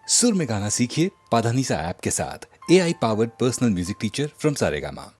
सुर में गाना सीखिए पाधानीसा ऐप के साथ। AI powered personal music teacher from Saregama.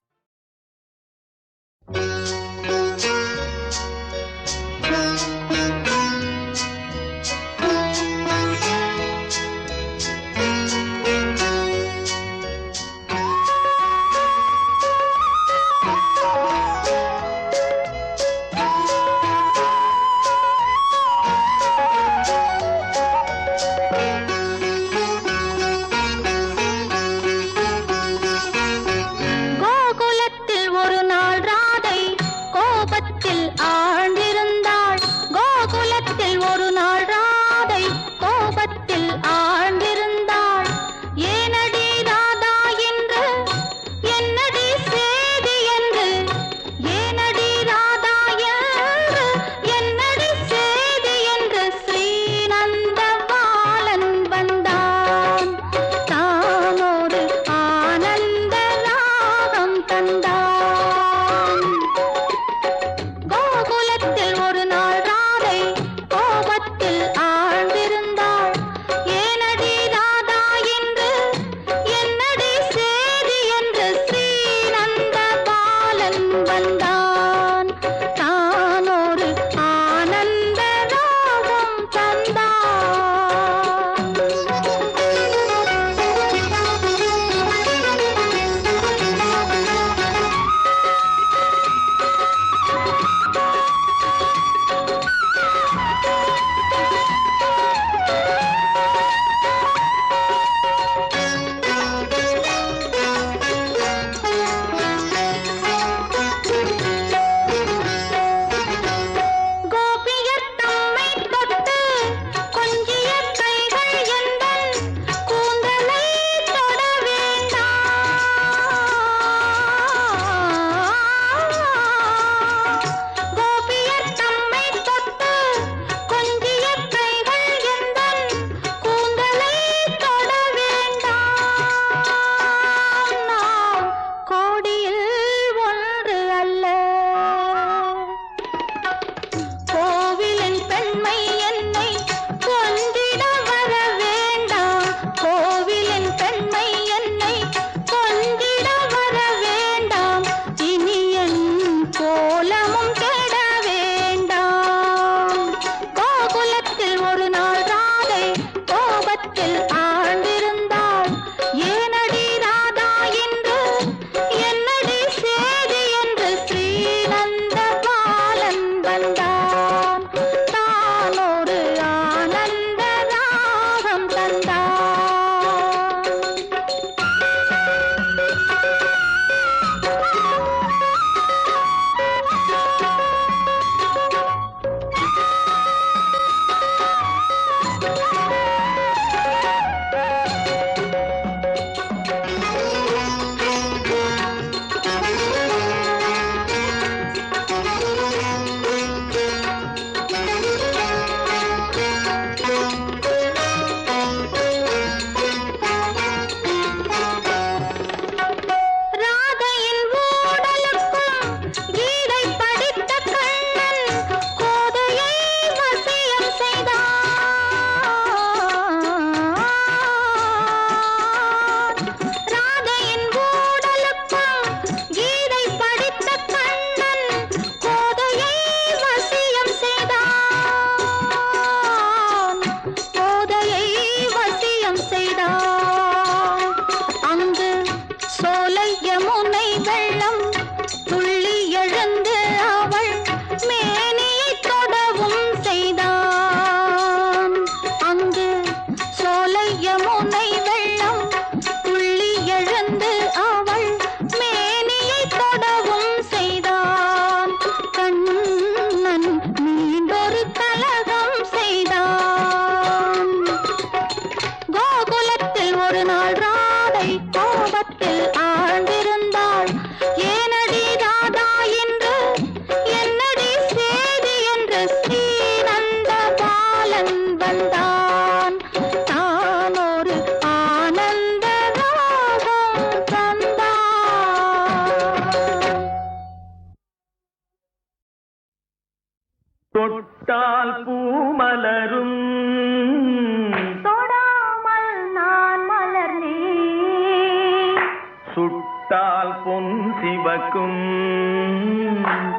தொட்டால் பொன் சிவக்கும்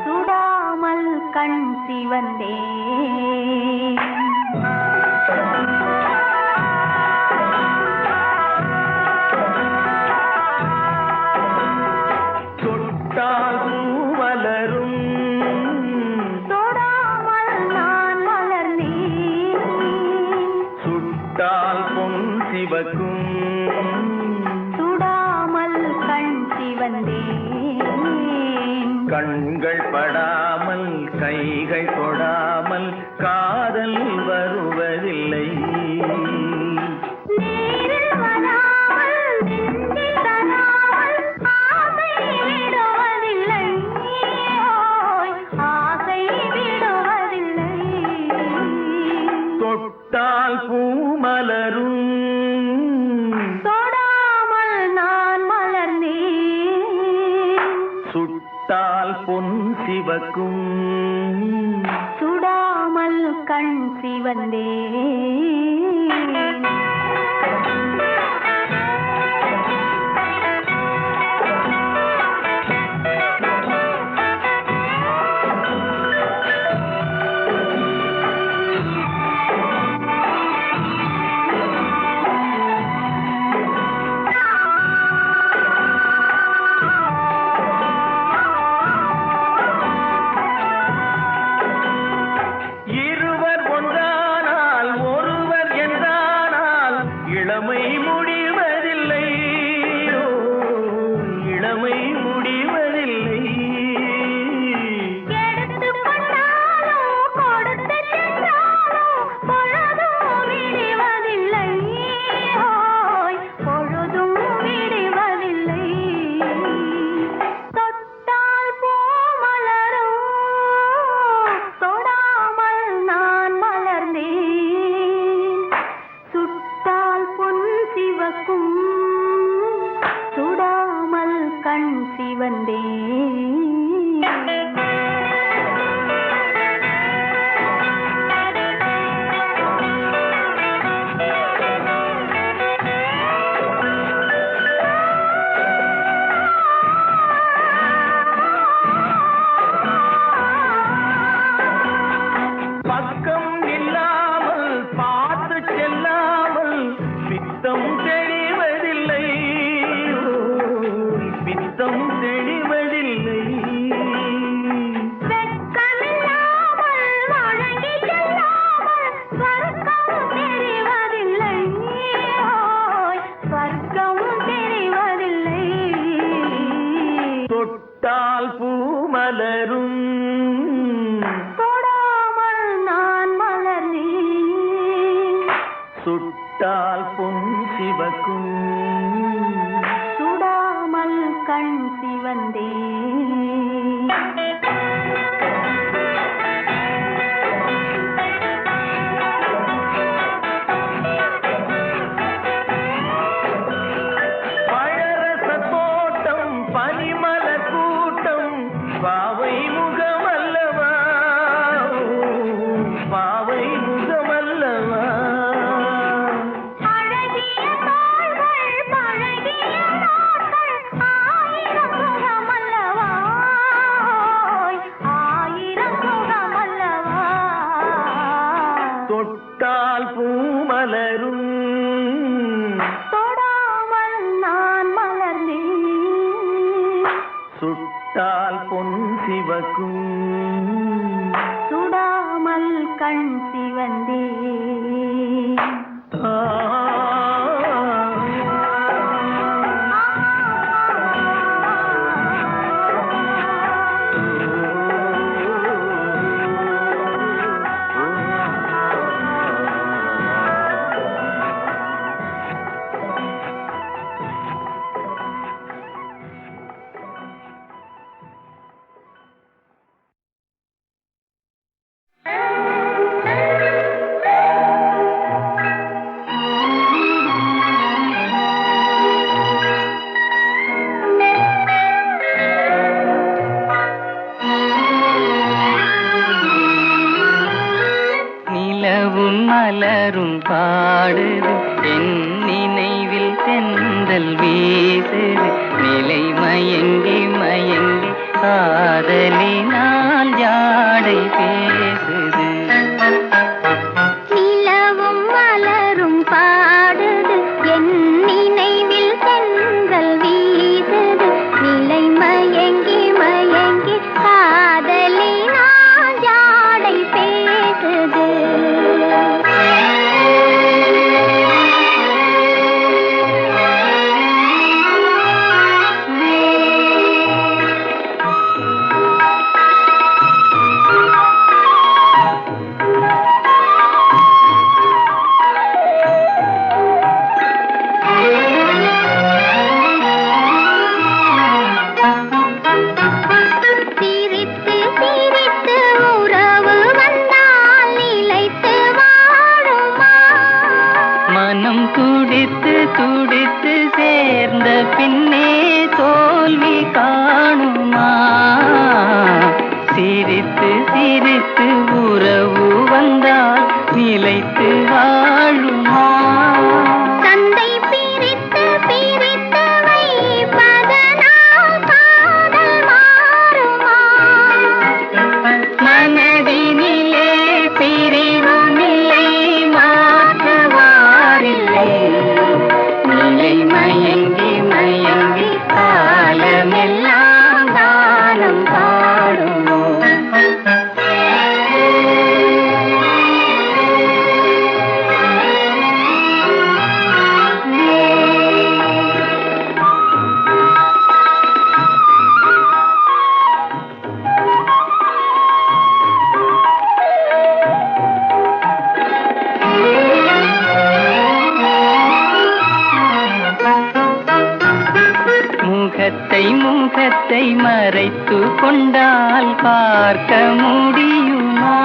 சுடாமல் கண் சிவந்தே தொட்டால் பூவலரும் தொடாமல் நான் மலர்ந்தேன் சுட்டால் பொன் சிவக்கும் சுடாமல் கண் சிவந்தேன் கண்கள் படாமல் கைகள் தொடாமல் காதல் வருவதில்லை நேரில் வராமல் நெஞ்சில் தராமல் ஆசை விடுவதில்லை ஓய், ஆசை விடுவதில்லை தொட்டால் பூமலரும் தொடாமல் நான் மலர்ந்தேன் சுட்டால் பொன் சிவக்கும் சுடாமல் கண் சிவந்தேன் இருவர் ஒன்றானால் ஒருவர் என்றானால் இளமை முடிவதில்லை ஓ, இளமை முடிவதில்லை எடுத்துக் கொண்டாலோ கொடுத்து சென்றாலோ பொழுதும் விடுவதில்லை ஓய், பொழுதும் விடுவதில்லை தொட்டால் பூ மலரும் தொடாமல் நான் மலர்ந்தேன் சுட்டால் பொன் சிவக்கும் சுடாமல் கண் சிவந்தேன் பக்கம் இல்லாமல் பார்த்து செல்லாமல் பித்தம் தெளிவதில்லை ஓ, பித்தம் தெளிவதில்லை வெட்கமில்லாமல் வழங்கி செல்லாமல் ஸ்வர்க்கம் தெரிவதில்லை ஓய், ஸ்வர்க்கம் தெரிவதில்லை தொட்டால் பூமலரும் தொடாமல் நான் மலர்ந்தேன் சுட்டால் பொன் சிவக்கும் சுடாமல் கண் சிவந்தேன் பழரச தோட்டம் பனிமலர் கூட்டம் பாவை முகமல்லவா பாவை முகமல்லவா அழகிய தாள்கள் பழகிய நாட்கள் ஆயிரம் முகமல்லவா ஓய், ஆயிரம் முகமல்லவா தொட்டால் பூமலரும் தொடாமல் நான் மலர்ந்தேன் சுட்டால் பொன் சிவக்கும் சுடாமல் கண் சிவந்தேன் ஆ. மலரும் பாடுது என் நினைவில் தென்றல் வீசுது நிலைமை துடித்து துடித்து சேர்ந்த பின்னே தோல்வி காணுமா? சிரித்து சிரித்து உறவு வந்தால் நிலைத்து வாழுமா? தந்தை பிரித்து பிரித்து வைப்பதனால் காதல் மாறுமா? மனதினிலே பிரிவுமில்லை, மாற்றுவாரில்லை. நிலை மயங்கி மயங்கி காலமெல்லாம் காலம் பாடுமோ? முகத்தை முகத்தை மறைத்து கொண்டால் பார்க்க முடியுமா?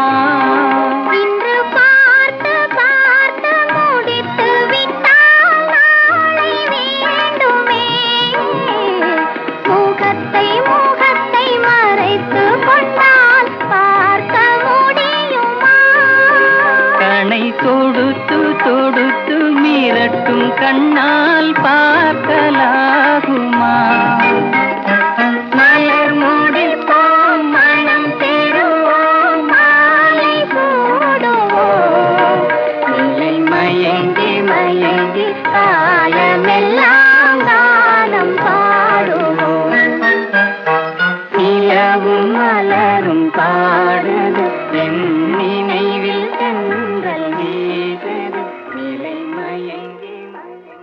இன்று பார்த்து பார்த்து முடித்து விட்டால் நாளை வேண்டுமே. முகத்தை முகத்தை மறைத்து கொண்டால் பார்க்க முடியுமா? கணை தொடுத்து தொடுத்து மிரட்டும் கண்ணால் பார்க்கலாகுமா? மலர் முடிப்போம், மனம் பெறுவோம், மாலை சூடுவோம். நிலை மயங்கி மயங்கி காலமெல்லாம் காலம் பாடுவோம். நிலவும் மலரும் பாடுது, என் நினைவில் சென்றல் வீசுது. நிலை மயங்கி மயங்கி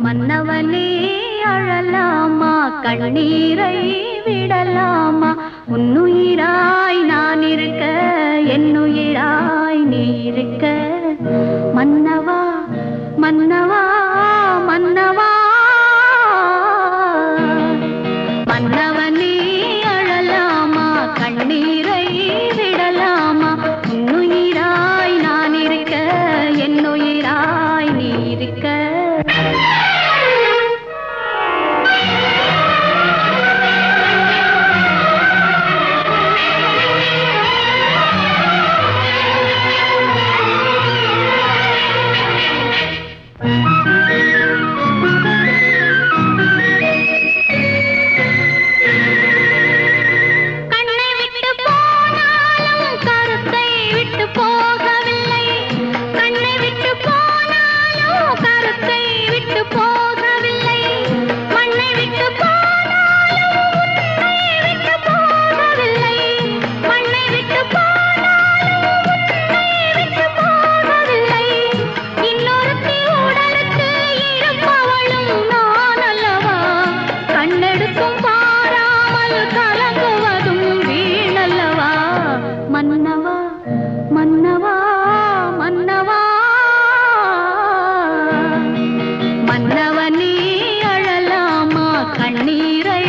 மன்னவனே அழலாமா, கண்ணீரை விடலாமா? உன்னுயிராய் நான் இருக்க, என்னுயிராய் நீ இருக்க. மன்னவா மன்னவா மன்னவா, மன்னவனே அழலாமா, கண்ணீரை விடலாமா? உன்னுயிராய் நான் இருக்க, என்னுயிராய் நீ இருக்க. கண்ணை விட்டு போனாலும் கருத்தை விட்டு போகவில்லை. கண்ணை விட்டு போனாலும் கருத்தை விட்டு போகவில்லை. மண்ணை விட்டு போனாலும் உன்னை விட்டு போகவில்லை. மண்ணை விட்டு போனாலும் உன்னை விட்டு போகவில்லை. இன்னொருத்தி உடலுக்கு இருப்பவளும் நான் அல்லவா? கண்ணெடுக்கும் பாராமல் கலங்குவதும் வீணல்லவா? மன்னவா மன்னவா மன்னவா, மன்னவனே அழலாமா, கண்ணீரை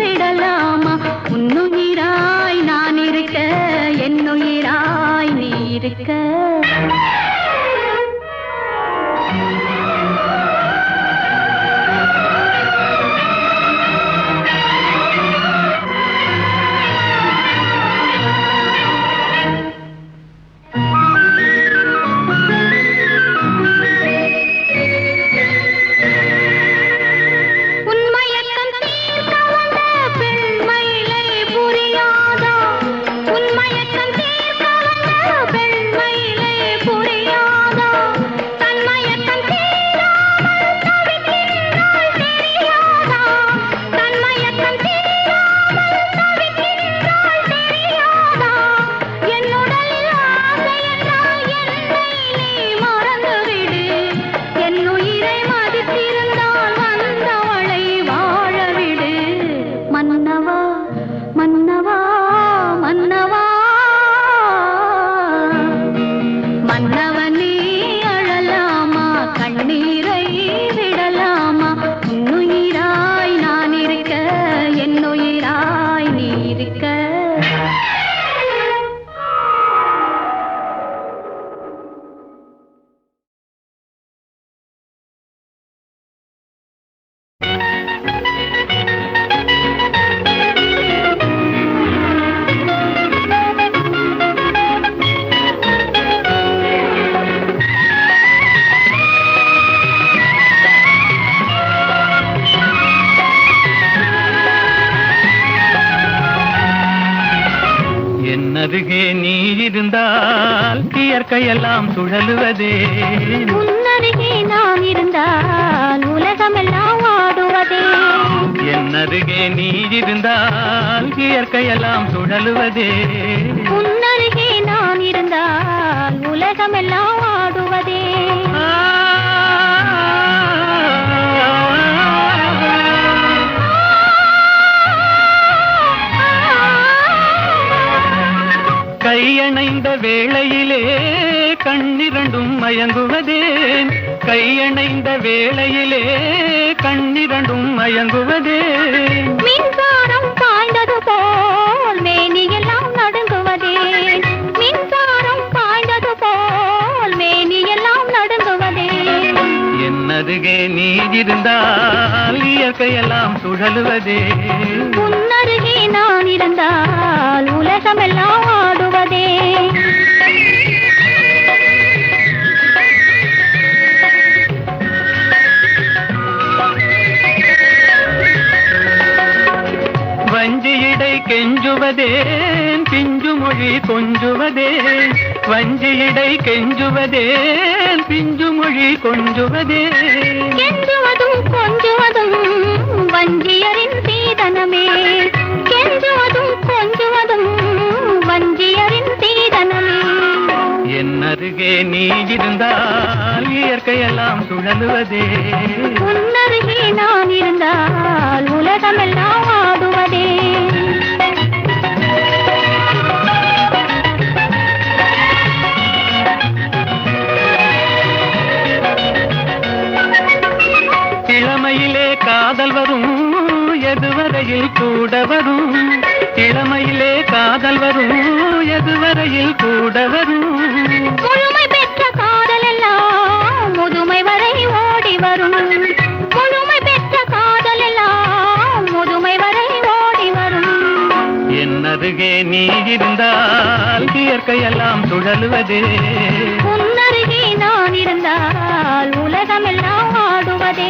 விடலாமா? உன்னுயிராய் நான் இருக்க, என்னுயிராய் நீ இருக்க. உன்மயக்கம் தீர்க்க வந்த பெண்மயிலை புரியாதா? உன்மயக்கம் தீர்க்க என்னருகே நீ இருந்தால் இயற்கையெல்லாம் சுழலுவதே உன்னருகே நான் இருந்தால் உலகமெல்லாம் ஆடுவதே என்னருகே நீ இருந்தால் இயற்கையெல்லாம் சுழலுவதே உன்னருகே நான் இருந்தால் உலகமெல்லாம் ஆடுவதே கையணைந்த வேளையிலே கண்ணிரண்டும் மயங்குவதேன் கையணைந்த வேளையிலே கண்ணிரண்டும் மயங்குவதேன் மின்சாரம் பாய்ந்தது போல் மேனியெல்லாம் நடுங்குவதே மின்சாரம் பாய்ந்தது போல் மேனியெல்லாம் நடுங்குவதே என்னருகே நீ இருந்தால் இயற்கையெல்லாம் சுழலுவதே உன்னருகே நான் இருந்தால் உலகமெல்லாம் ஆடுவதே வஞ்சியிடை கெஞ்சுவதேன் பிஞ்சு மொழி கொஞ்சுவதேன் வஞ்சியிடை கெஞ்சுவதேன் பிஞ்சு மொழி கொஞ்சுவதேன் கெஞ்சுவதும் கொஞ்சுவதும் வஞ்சியரின் சீதனமே கெஞ்சுவதும் கொஞ்சுவதும் வஞ்சியரின் சீதனமே என்னருகே நீ இருந்தால் இயற்கையெல்லாம் சுழலுவதே உன்னருகே நான் இருந்தால் உலகமெல்லாம் ஆடுவதே இளமையிலே காதல் வரும் எதுவரையில் கூட வரும் இளமையிலே காதல் வரும் எதுவரையில் கூட வரும் முழுமை பெற்ற காதல் எல்லாம் முதுமை வரை ஓடி வரும் முழுமை பெற்ற காதல் எல்லாம் முதுமை வரை ஓடி வரும் என்னருகே நீ இருந்தால் இயற்கையெல்லாம் சுழலுவதே உன்னருகே நான் இருந்தால் உலகமெல்லாம் ஆடுவதே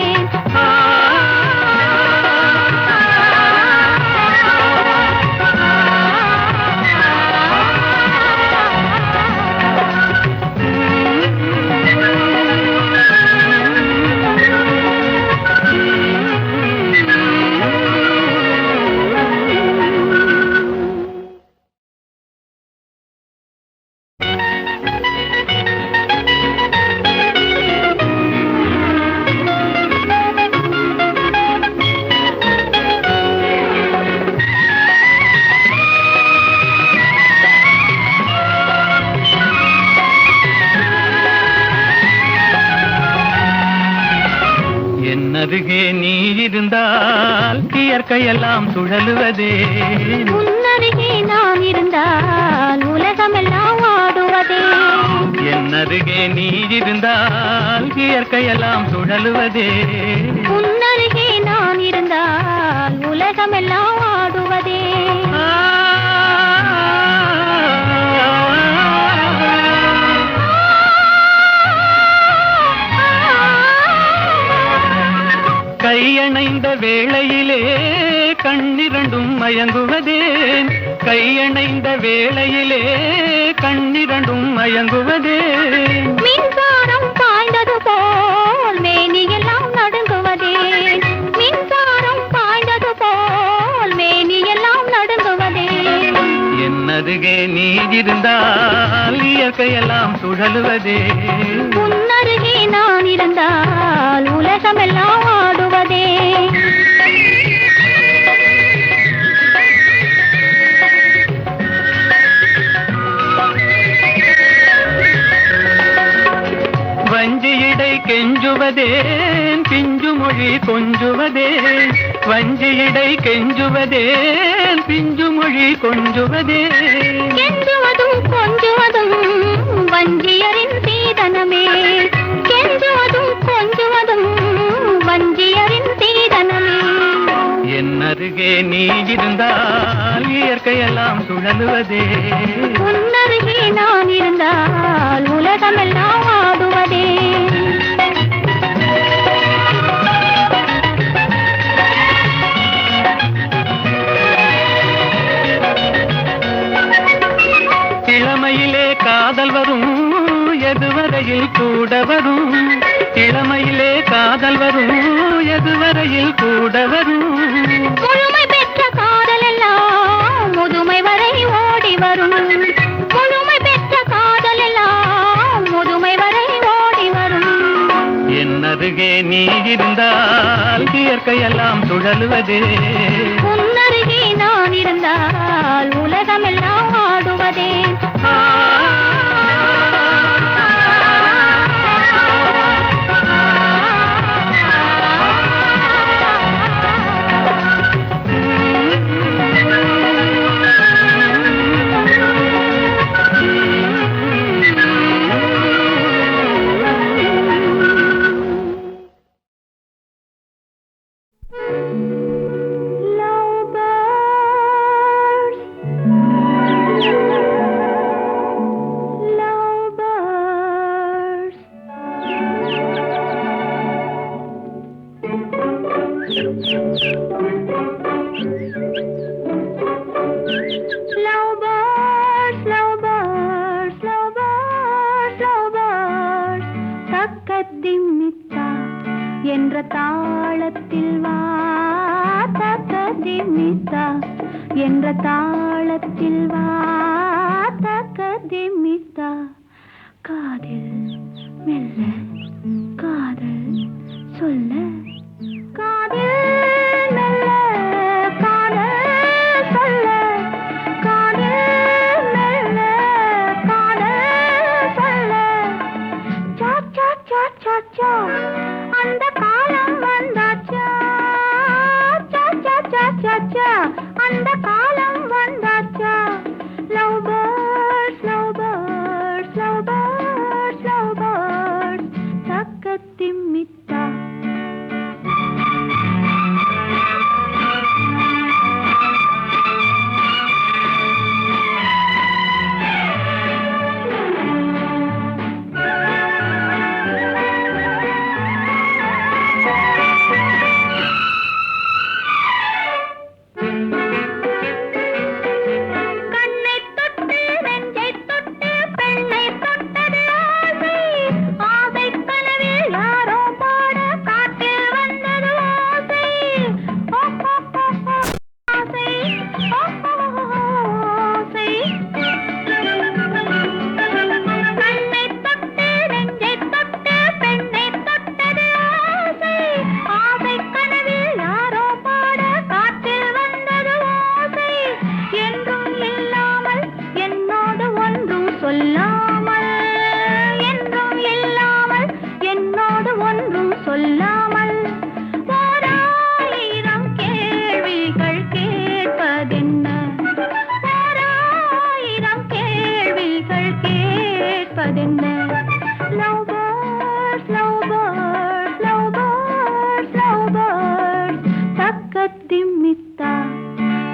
என்னருகே நீ இருந்தால் இயற்கையெல்லாம் சுழலுவதே உன்னருகே நான் இருந்தால் உலகமெல்லாம் ஆடுவதே என்னருகே நீ இருந்தால் இயற்கையெல்லாம் சுழலுவதே உன்னருகே நான் இருந்தால் உலகமெல்லாம் ஆடுவதே கையணைந்த வேளையிலே கண்ணிரண்டும் மயங்குவதேன் கையணைந்த வேளையிலே கண்ணிரண்டும் மயங்குவதேன் மின்சாரம் பாய்ந்தது போல் மேனியெல்லாம் நடுங்குவதே மின்சாரம் பாய்ந்தது போல் மேனியெல்லாம் நடுங்குவதே என்னருகே நீ இருந்தால் இயற்கையெல்லாம் சுழலுவதே உன்னருகே நான் இருந்தால் உலகமெல்லாம் ஆடுவதே வஞ்சியிடை கெஞ்சுவதேன் பிஞ்சு மொழி கொஞ்சுவதேன் வஞ்சியிடை கெஞ்சுவதேன் பிஞ்சு மொழி கொஞ்சுவதேன் கெஞ்சுவதும் கொஞ்சுவதும் வஞ்சியரின் சீதனமே கெஞ்சுவதும் கொஞ்சுவதும் வஞ்சியரின் சீதனமே என்னருகே நீ இருந்தால் இயற்கையெல்லாம் சுழலுவதே உன்னருகே நான் இருந்தால் உலகமெல்லாம் ஆடுவதே காதல் வரும் எதுவரையில் கூட வரும் இளமையிலே காதல் வரும் எதுவரையில் கூட வரும் முழுமை பெற்ற காதல் எல்லாம் முதுமை வரை ஓடி வரும் முழுமை பெற்ற காதல் எல்லாம் முதுமை வரை ஓடி வரும் என்னருகே நீ இருந்தால் இயற்கையெல்லாம் சுழலுவதே உன்னருகே நான் இருந்தால் உலகமெல்லாம் ஆடுவதே என்ற தாளத்தில் வா தக்கதிமித்தா என்ற தாளத்தில் வா தக்கதிமித்தா காதில் மெல்ல காதல் சொல்ல காதில் மெல்ல காதல் சொல்ல காதில் மெல்ல காதல் சொல்ல சா சா சா சா சா அந்த காலம் வந்தாச்சா சா சா சா சா சா அந்த காலம் வந்தாச்சா love birds love birds love birds love birds தக்கத்திமித்தா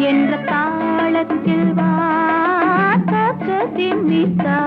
என்ற தாளத்தில் வா தக்கதிமித்தா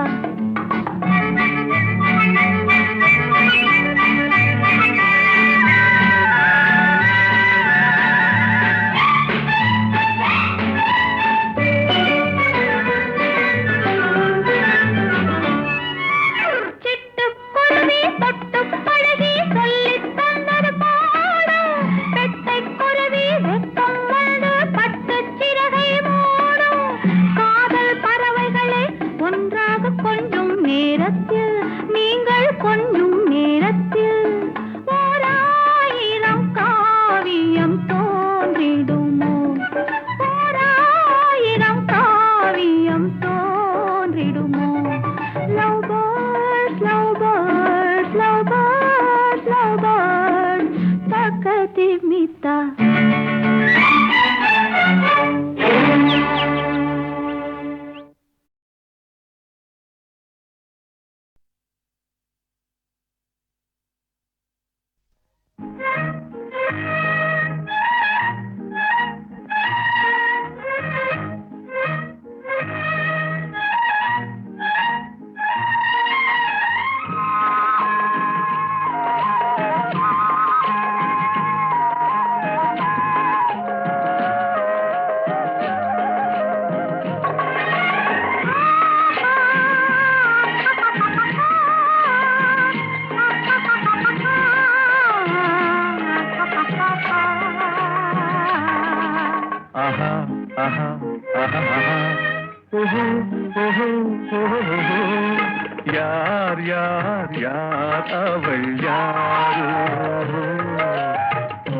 யார் யார் யார் அவள் யாரோ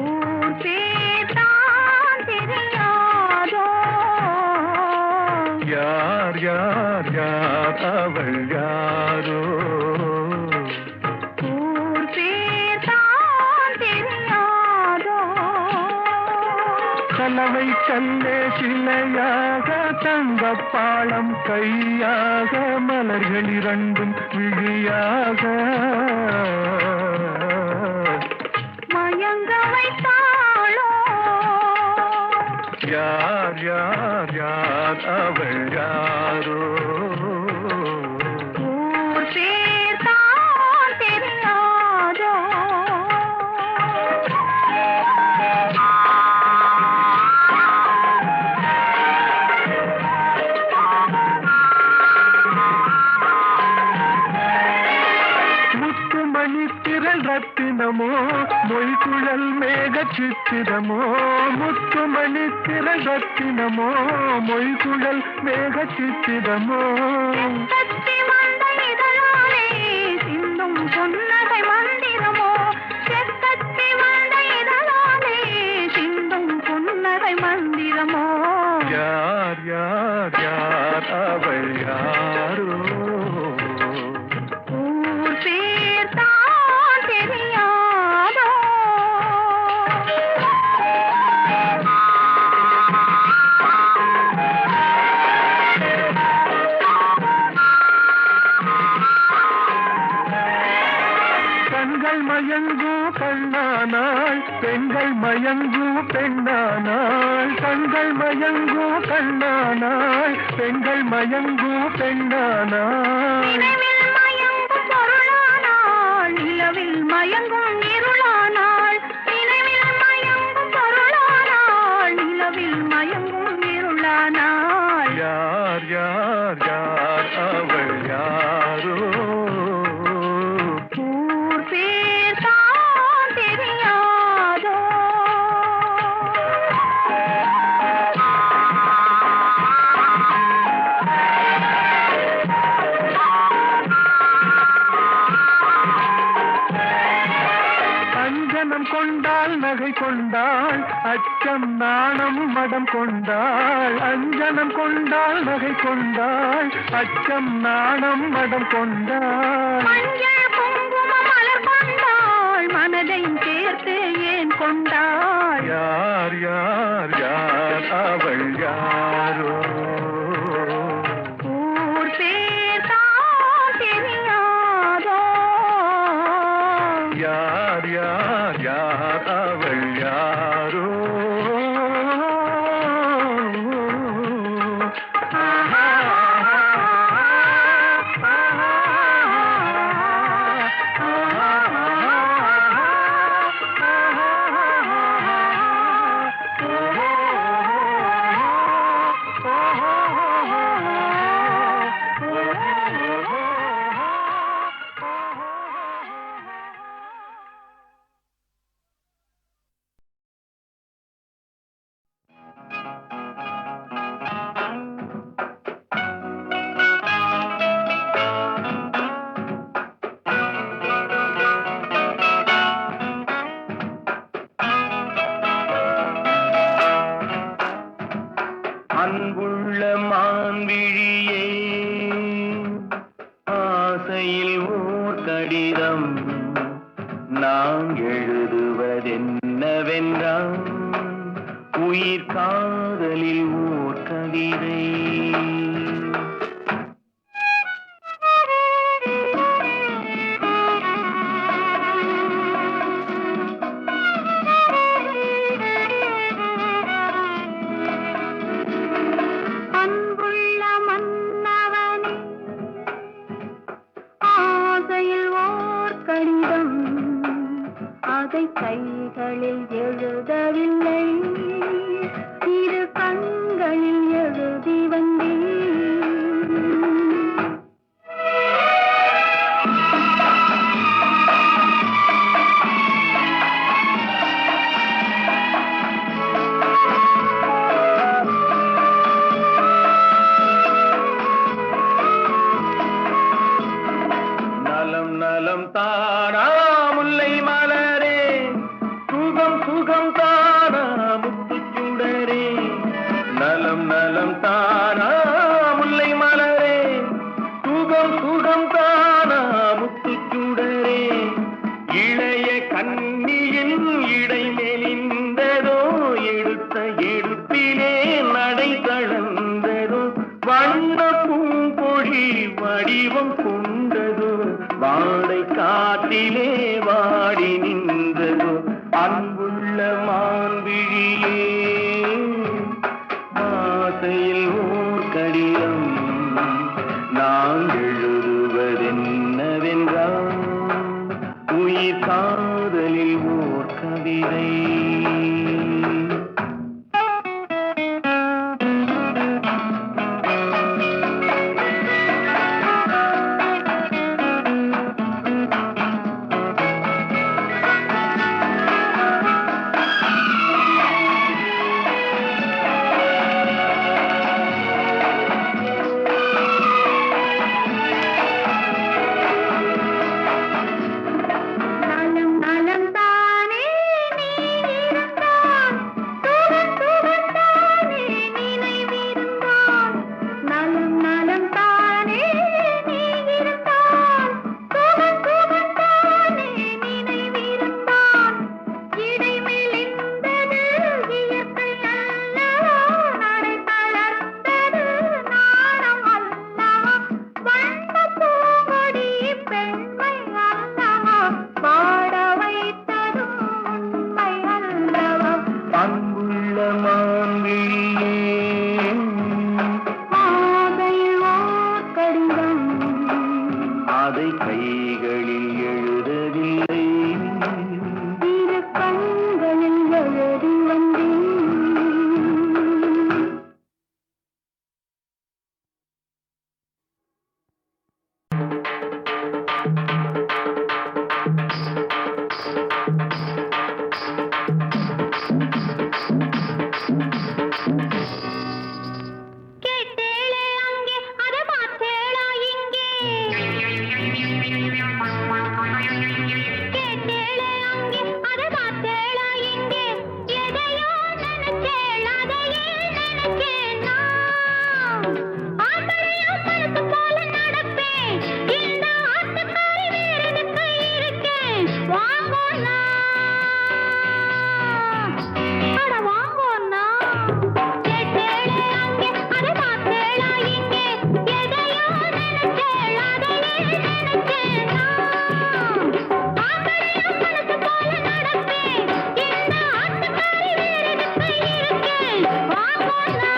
ஊர் பேர்தான் தெரியாதோ யார் யார் யார் அவள் யாரோ ஊர் பேர்தான் தெரியாதோ கலவை கல்லே சிலையாக தங்கப்பாளம் கையாக மலர்கள் இரண்டும் விழியாக மயங்க வைத்தாளோ யார் யார் யார் அவள் யாரோ ஊர் பேர்தான் தெரியாதோ முத்துமணி திரள் ரத்தினமோ மொய்குழல் மேக சித்திரமோ முத்துமணி திரள் ரத்தினமோ மொய்குழல் மேக சித்திரமோ தத்தி வந்த இதழாலே சிந்தும் புன்னகை மந்திரமோ செத்தத்தி வந்த இதழாலே சிந்தும் புன்னகை மந்திரமோ யார் யார் யார் அவள் யாரோ ஊர் பேர்தான் தெரியாதோ கண்கள் மயங்கு கண்ணானாள் பெண்கள் மயங்கு பெண்ணானாள் கண்கள் மயங்கு கண்ணானாள் பெண்கள் மயங்கு பெண்ணானாள் நினைவில் மயங்கும் பொருளானாள் நிலவில் மயங்கும் இருளானாள் நினைவில் மயங்கும் பொருளானாள் நிலவில் மயங்கும் இருளானாள் யார் யார் யார் அவள் யாரோ ஊர் பேர்தான் தெரியாதோ அஞ்சனம் கொண்டாள் நகை கொண்டாள் அச்சம் நாணம் மடம் கொண்டாள் அஞ்சனம் கொண்டாள் நகை கொண்டாள் அச்சம் நாணம் மடம் கொண்டாள் மஞ்சள் குங்கும மலர் கொண்டாள் மனதையும் சேர்த்து ஏன் கொண்டாள் யார் யார் யார் அவள் யாரோ ஊர் பேர்தான் தெரியாதோ யார் யார் யார் அவள் யாரோ அன்புள்ள மான்விழியே ஆசையில் ஓர் கடிதம் நான் எழுதுவதென்னவென்றால் உயிர் காதலில் ஓர் கவிதை அன்புள்ள மன்னவனே ஆசையில் ஓர் கடிதம் அதை கைகளில் எழுதவில்லை இரு கண்களில் எழுதி வந்தேன் பருவம் சுகம் தானா முத்துச்சுடரே இளைய கண்ணியின் இடை மெலிந்ததோ எடுத்த எடுப்பிலே நடை தளர்ந்ததோ வண்ண பூங்கொழி வடிவம் கொண்டதோ வாடை காட்டிலே வாடி நின்றதோ அன்புள்ள மான்விழியே ஆசையில் ஓர் கடிதம் நான் எழுதுவதென்னவென்றால் உயிர் காதலில் ஓர் கவிதை அன்புள்ள மான்விழியே ஆசையில் ஓர் கடிதம் அதை கைகளில் எழுதவில்லை இரு கண்களில் எழுதி வந்தேன். கேட்டேளே அங்கே அது பார்த்தேளா இங்கே கேட்டேளே அங்கே அது பார்த்தேளா இங்கே எதையோ நினைச்சேள் அதையே நினைச்சேன் நான் ஆம்பளையா மனசு போல நடப்பேன் இந்த ஆத்துக்காரி வேறெதுக்கு இருக்கேன் வாங்கோண்ணா அட வாங்கோண்ணா கேட்டேளே அங்கே அது பார்த்தேளா இங்கே எதையோ நினைச்சேள் அதையே நினைச்சேன் நான் ஆம்பளையா மனசு போல நடப்பேன் இந்த ஆத்துக்காரி வேறெதுக்கு இருக்கேன் வாங்கோண்ணா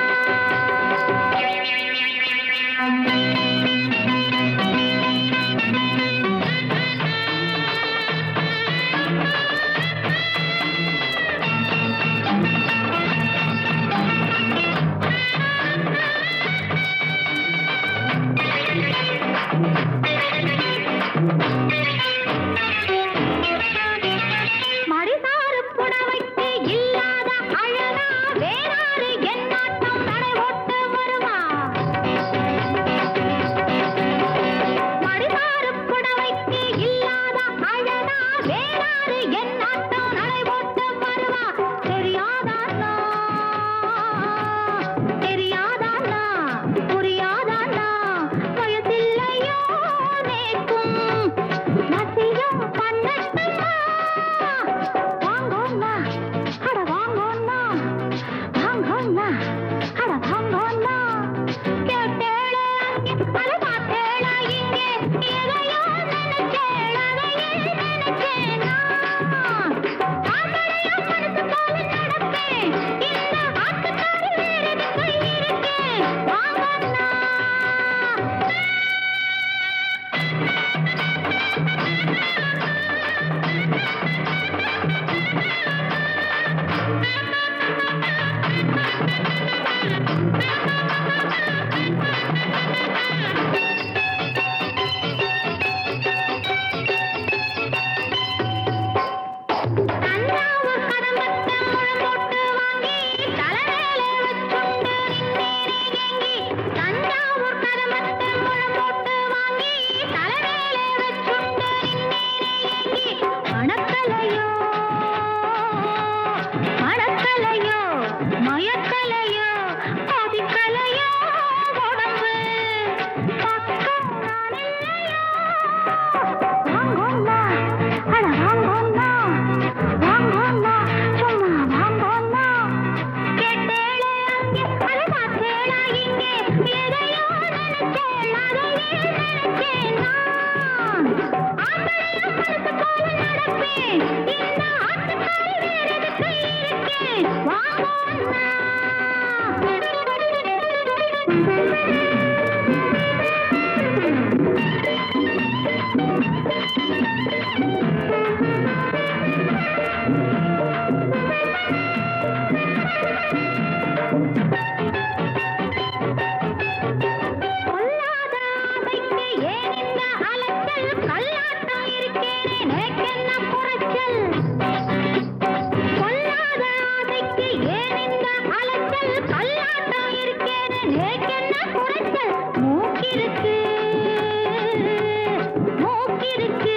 இருக்கு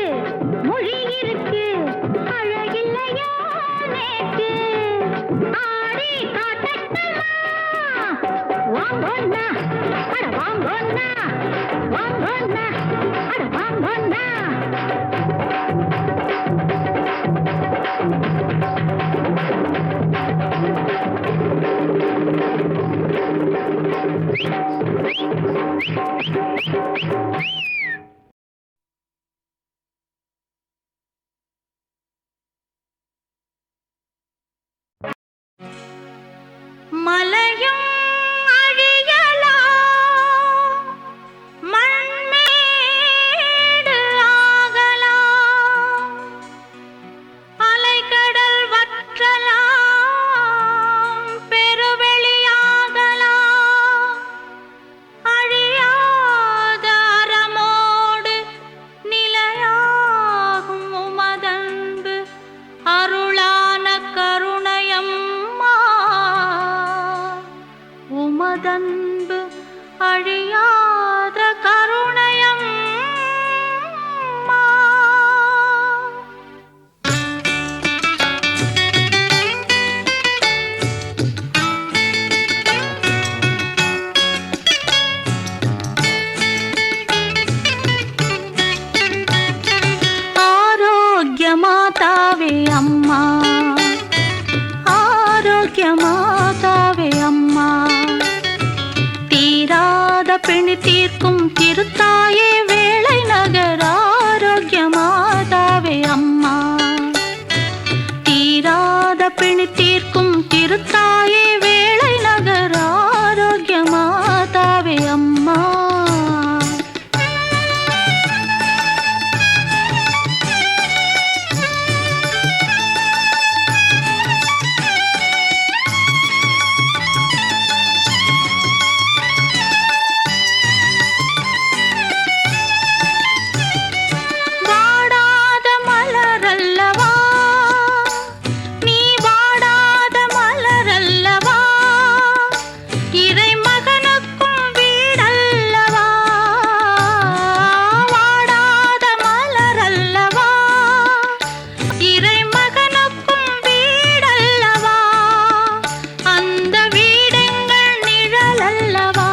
மொழி இருக்கு அழகில்லையா நேக்கு ஆடி காட்டட்டுமா வாங்கொன்னா அட வாங்கொன்னா வாங்கொன்னா அட வாங்கொன்னா மலையும் அழியலாம் மண்மேடு ஆகலாம் அலைக்கடல் வற்றலாம் பெருவெளியாகலாம் அழியாத அறமோடு நிலையாகும் உமதன்பு அருளான கருணையம்மா உமதன்பு அழியாத கருணையம்மா ஆரோக்கிய மாதாவே அம்மா ஆரோக்கிய மாதாவே அம்மா தீராத பிணி தீர்க்கும் திருத்தாயே வேளை நகர் ஆரோக்கிய மாதாவே அம்மா தீராத பிணி தீர்க்கும் திருத்தாயே வேளை நகர் ஆரோக்கிய மாதாவே அம்மா வாடாத மலரல்லவா நீ வாடாத மலரல்லவா இறை மகனுக்கும் வீடல்லவா வாடாத மலரல்லவா இறை மகனுக்கும் வீடல்லவா அந்த வீடெங்கள் நிழலல்லவா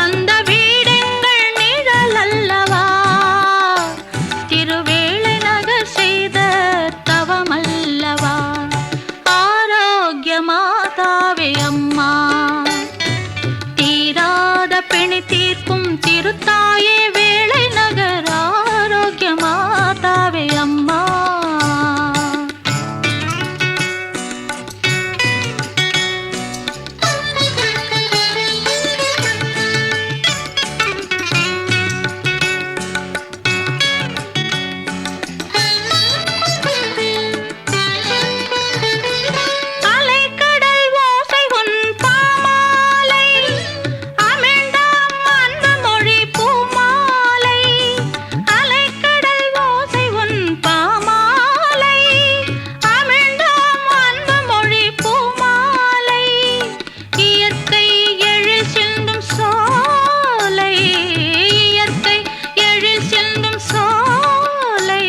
அந்த வீடெங்கள் நிழலல்லவா திருவேளை நகர் செய்த தவமல்லவா ஆரோக்கிய மாதாவே அம்மா தீராத பிணி தீர்க்கும் திருத்தாயே வேளை நகர் ஆரோக்கிய மாதாவே அம்மா அலைக்கடல் ஓசை உன் பாமாலை அமிழ்தாம் அன்பு மொழி பூமாலை அலைக்கடல் ஓசை உன் பாமாலை அமிழ்தாம் அன்பு மொழி பூமாலை இயற்கை எழில் சிந்தும் சோலை இயற்கை எழில் சிந்தும் சோலை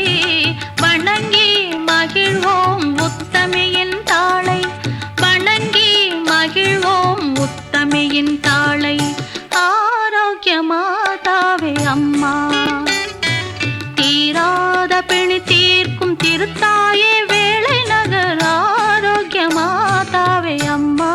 வணங்கி மகிழ்வோம் உத்தமியின் தாளை வணங்கி மகிழ்வோம் உத்தமியின் தாளை ஆரோக்கிய மாதாவே அம்மா தீராத பிணி தீர்க்கும் திருத்தாயே வேளை நகர் ஆரோக்கிய மாதாவே அம்மா